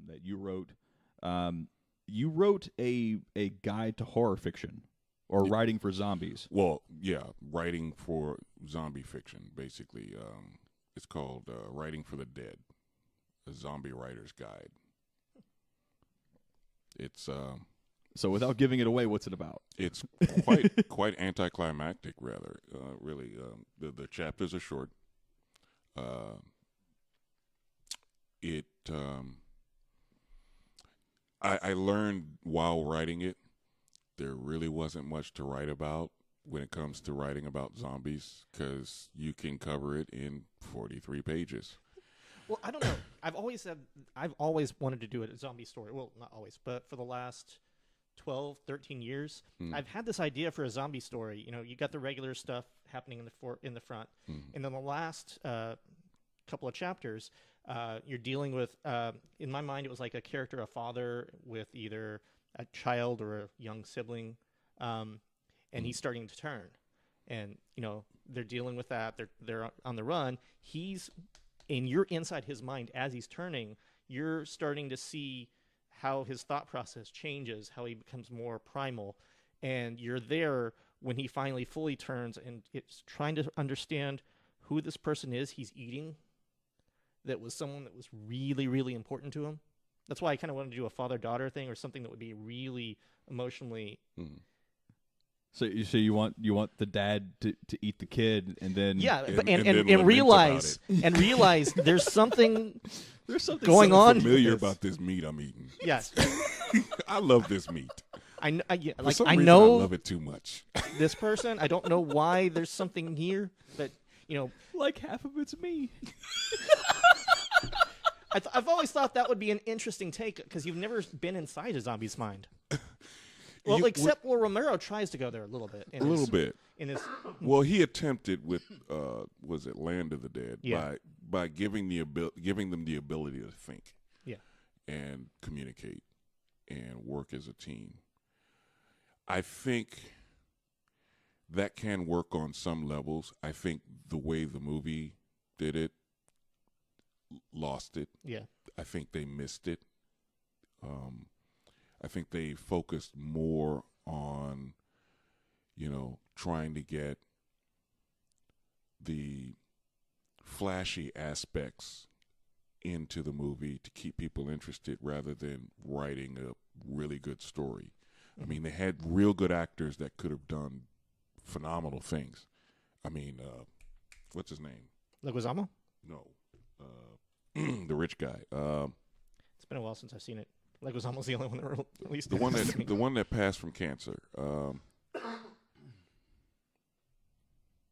that you wrote. You wrote a guide to horror fiction, or writing for zombies. Well, yeah, writing for zombie fiction, basically. It's called Writing for the Dead, a zombie writer's guide. It's so without giving it away, what's it about? It's quite anticlimactic, rather. Really, the chapters are short. I learned while writing it, there really wasn't much to write about when it comes to writing about zombies, because you can cover it in 43 pages. Well, I don't know. I've always wanted to do a zombie story. Well, not always, but for the last 12, 13 years, I've had this idea for a zombie story. You know, you got the regular stuff happening in the front, and then the last couple of chapters, you're dealing with. In my mind, it was like a character, a father with either a child or a young sibling, and he's starting to turn, and you know they're dealing with that. They're on the run. And you're inside his mind as he's turning. You're starting to see how his thought process changes, how he becomes more primal, and you're there when he finally fully turns, and it's trying to understand who this person is he's eating. That was someone that was really, really important to him. That's why I kind of wanted to do a father-daughter thing, or something that would be really emotionally. So you want the dad to eat the kid, and then and realize there's something going on familiar about this meat I'm eating. Yes, I love this meat. I know I love it too much. This person, I don't know why there's something here, but you know, like half of it's me. I've always thought that would be an interesting take, because you've never been inside a zombie's mind. Well, where Romero tries to go there a little bit. Well, he attempted with was it Land of the Dead, by giving them the ability to think, and communicate, and work as a team. I think that can work on some levels. I think the way the movie did it lost it. Yeah, I think they missed it. I think they focused more on, trying to get the flashy aspects into the movie to keep people interested, rather than writing a really good story. I mean, they had real good actors that could have done phenomenal things. I mean, what's his name? Leguizamo? No. The rich guy. It's been a while since I've seen it. Leguizamo's the only one that released. The one that passed from cancer.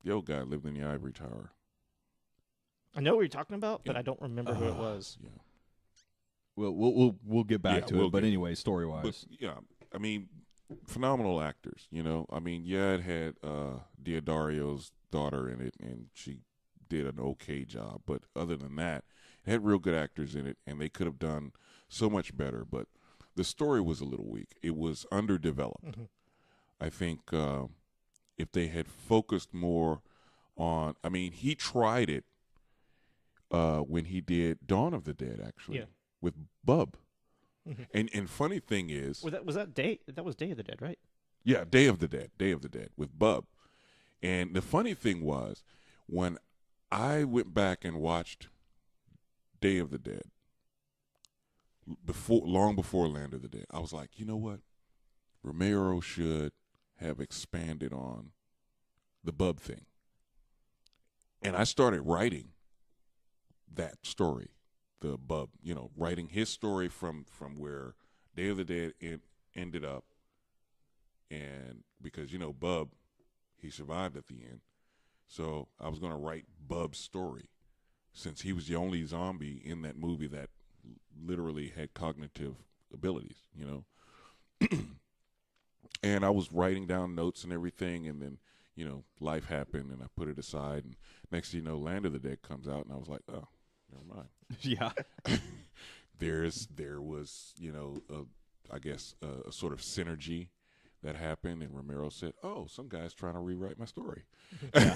The old guy lived in the ivory tower. I know what you're talking about, but I don't remember who it was. Yeah. Well, we'll get back to it. But anyway, story wise, I mean, phenomenal actors. I mean, it had Diodario's daughter in it, and she did an okay job. But other than that, it had real good actors in it, and they could have done so much better. But the story was a little weak. It was underdeveloped. I think if they had focused more on, I mean, he tried it when he did Dawn of the Dead, actually, with Bub. And funny thing is, was that Day of the Dead, right? Yeah, Day of the Dead with Bub. And the funny thing was, when I went back and watched Day of the Dead, long before Land of the Dead, I was like, you know what? Romero should have expanded on the Bub thing. And I started writing that story, the Bub, writing his story from where Day of the Dead ended up. And because, Bub, he survived at the end. So I was going to write Bub's story, since he was the only zombie in that movie that literally had cognitive abilities, And I was writing down notes and everything, and then, life happened, and I put it aside. And next thing you know, Land of the Dead comes out, and I was like, oh, never mind. Yeah. There was, I guess a sort of synergy that happened, and Romero said, oh, some guy's trying to rewrite my story. Yeah.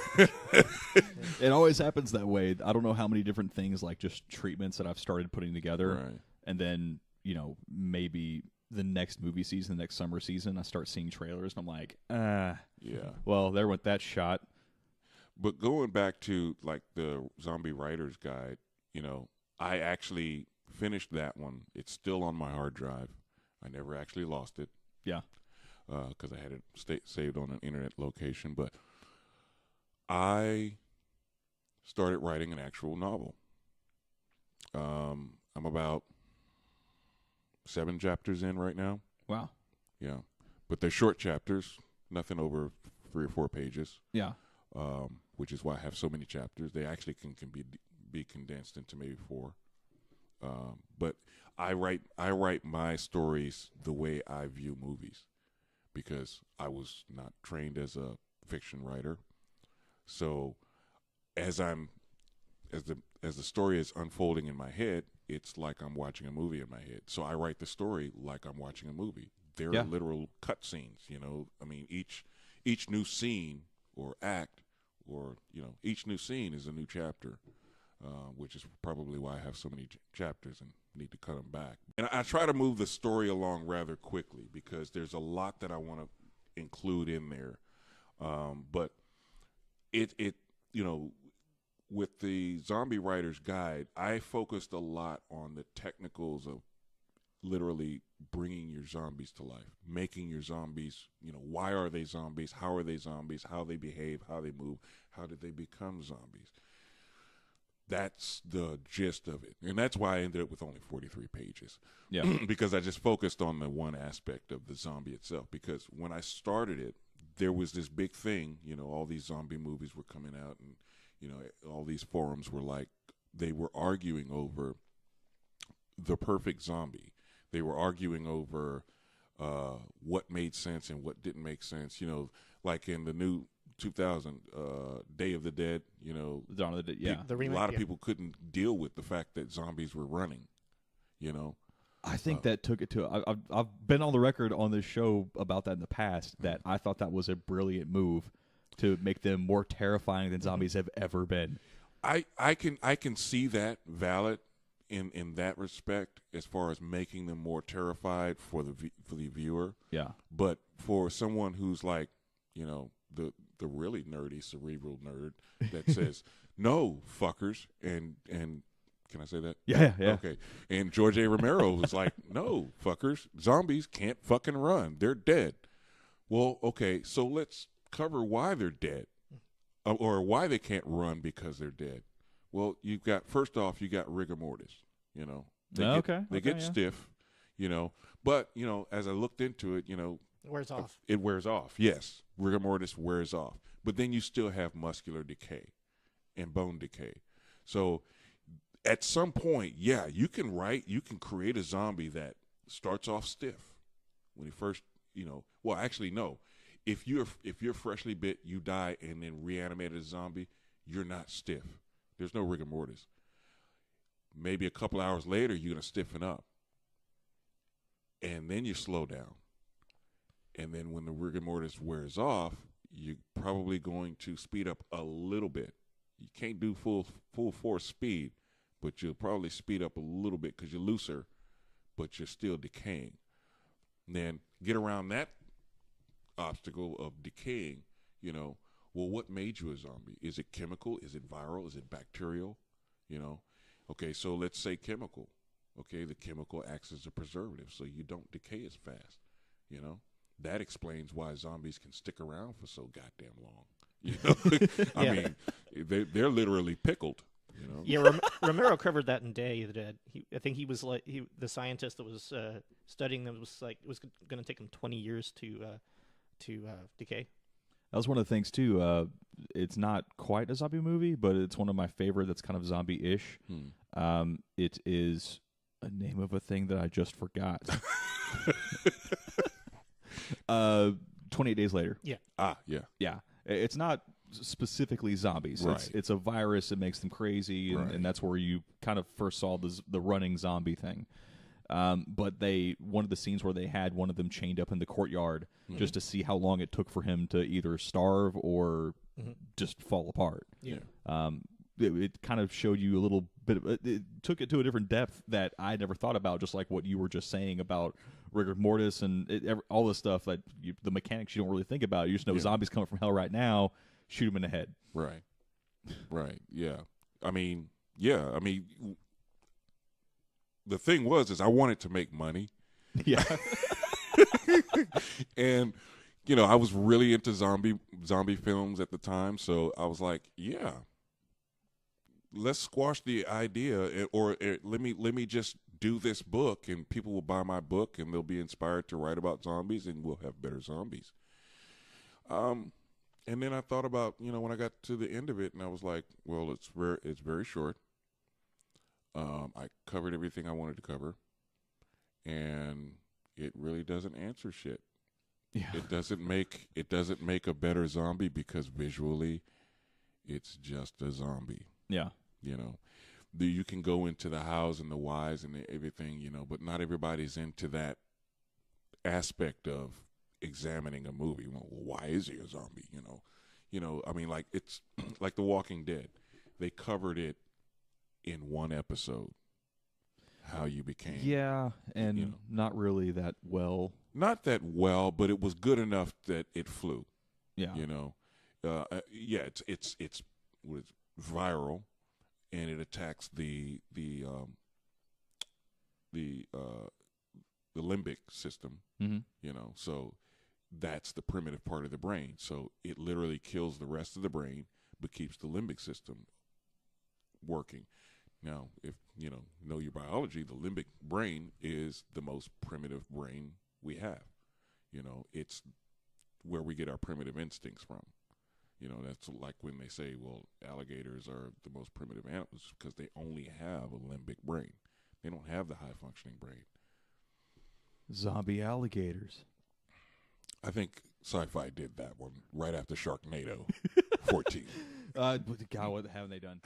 It always happens that way. I don't know how many different things, like just treatments that I've started putting together. Right. and then maybe the next movie season, the next summer season, I start seeing trailers, and I'm like, Yeah. well, there went that shot. But going back to like the Zombie Writer's Guide, I actually finished that one. It's still on my hard drive. I never actually lost it. Yeah. Because I had it saved on an internet location. But I started writing an actual novel. I'm about 7 chapters in right now. Wow. Yeah. But they're short chapters, nothing over 3 or 4 pages. Yeah. Which is why I have so many chapters. They actually can be condensed into maybe 4. But I write my stories the way I view movies, because I was not trained as a fiction writer. So as the story is unfolding in my head, it's like I'm watching a movie in my head. So I write the story like I'm watching a movie. They're literal cut scenes, I mean, each new scene or act, or each new scene is a new chapter, which is probably why I have so many chapters and need to cut them back. And I try to move the story along rather quickly, because there's a lot that I want to include in there. But it with the Zombie Writer's Guide, I focused a lot on the technicals of literally bringing your zombies to life, making your zombies, why are they zombies? How are they zombies? How they behave, how they move, how did they become zombies? That's the gist of it. And that's why I ended up with only 43 pages. Yeah. Because I just focused on the one aspect of the zombie itself. Because when I started it, there was this big thing, all these zombie movies were coming out, and, all these forums were like, they were arguing over the perfect zombie. They were arguing over what made sense and what didn't make sense. Like in the new 2000 Day of the Dead, Dawn of the Dead, yeah. The remake, a lot of people couldn't deal with the fact that zombies were running. I think that took it to. I've been on the record on this show about that in the past, that I thought that was a brilliant move to make them more terrifying than zombies have ever been. I can see that valid in that respect, as far as making them more terrified for the viewer. Yeah. But for someone who's like, the really nerdy cerebral nerd that says, "No, fuckers," and can I say that? Yeah. Okay. And George A. Romero was like, "No, fuckers, zombies can't fucking run. They're dead." Well, okay, so let's cover why they're dead, or why they can't run because they're dead. Well, first off, you got rigor mortis. They get stiff. But as I looked into it, it wears off. It wears off. Yes, rigor mortis wears off. But then you still have muscular decay and bone decay. So at some point, you can create a zombie that starts off stiff when he first, well, actually, no. If you're freshly bit, you die, and then reanimated as a zombie, you're not stiff. There's no rigor mortis. Maybe a couple hours later, you're going to stiffen up. And then you slow down. And then when the rigor mortis wears off, you're probably going to speed up a little bit. You can't do full force speed, but you'll probably speed up a little bit because you're looser, but you're still decaying. And then get around that obstacle of decaying, well, what made you a zombie? Is it chemical? Is it viral? Is it bacterial? Okay, so let's say chemical. Okay, the chemical acts as a preservative, so you don't decay as fast. That explains why zombies can stick around for so goddamn long. I mean, they're literally pickled. Yeah, Romero covered that in Day of the Dead. I think he was like the scientist that was studying them was like it was going to take him 20 years to decay. That was one of the things too. It's not quite a zombie movie, but it's one of my favorite. That's kind of zombie-ish. It is a name of a thing that I just forgot. 28 Days Later. Yeah. Yeah. It's not specifically zombies. Right. It's a virus that makes them crazy, and that's where you kind of first saw the running zombie thing. But one of the scenes where they had one of them chained up in the courtyard just to see how long it took for him to either starve or just fall apart. Yeah. it kind of showed you a little bit. It took it to a different depth that I never thought about. Just like what you were just saying about rigor mortis and all this stuff that the mechanics you don't really think about. You just know zombies coming from hell right now. Shoot them in the head. Right. Right. Yeah. I mean, yeah. I mean, the thing is I wanted to make money. Yeah. And, I was really into zombie films at the time. So I was like, yeah, let's squash the idea let me just do this book and people will buy my book and they'll be inspired to write about zombies and we'll have better zombies. And then I thought about, when I got to the end of it and I was like, well, it's very short. I covered everything I wanted to cover and it really doesn't answer shit. Yeah. It doesn't make a better zombie because visually it's just a zombie. Yeah. You can go into the hows and the whys and everything, but not everybody's into that aspect of examining a movie. Well, why is he a zombie? I mean, like it's like The Walking Dead. They covered it in one episode. How you became. Yeah, and not really that well. Not that well, but it was good enough that it flew. Yeah. It's viral, and it attacks the limbic system. Mm-hmm. So that's the primitive part of the brain. So it literally kills the rest of the brain, but keeps the limbic system working. Now, if know your biology, the limbic brain is the most primitive brain we have. It's where we get our primitive instincts from. That's like when they say, well, alligators are the most primitive animals because they only have a limbic brain. They don't have the high-functioning brain. Zombie alligators. I think Sci-Fi did that one right after Sharknado 14. God, what haven't they done?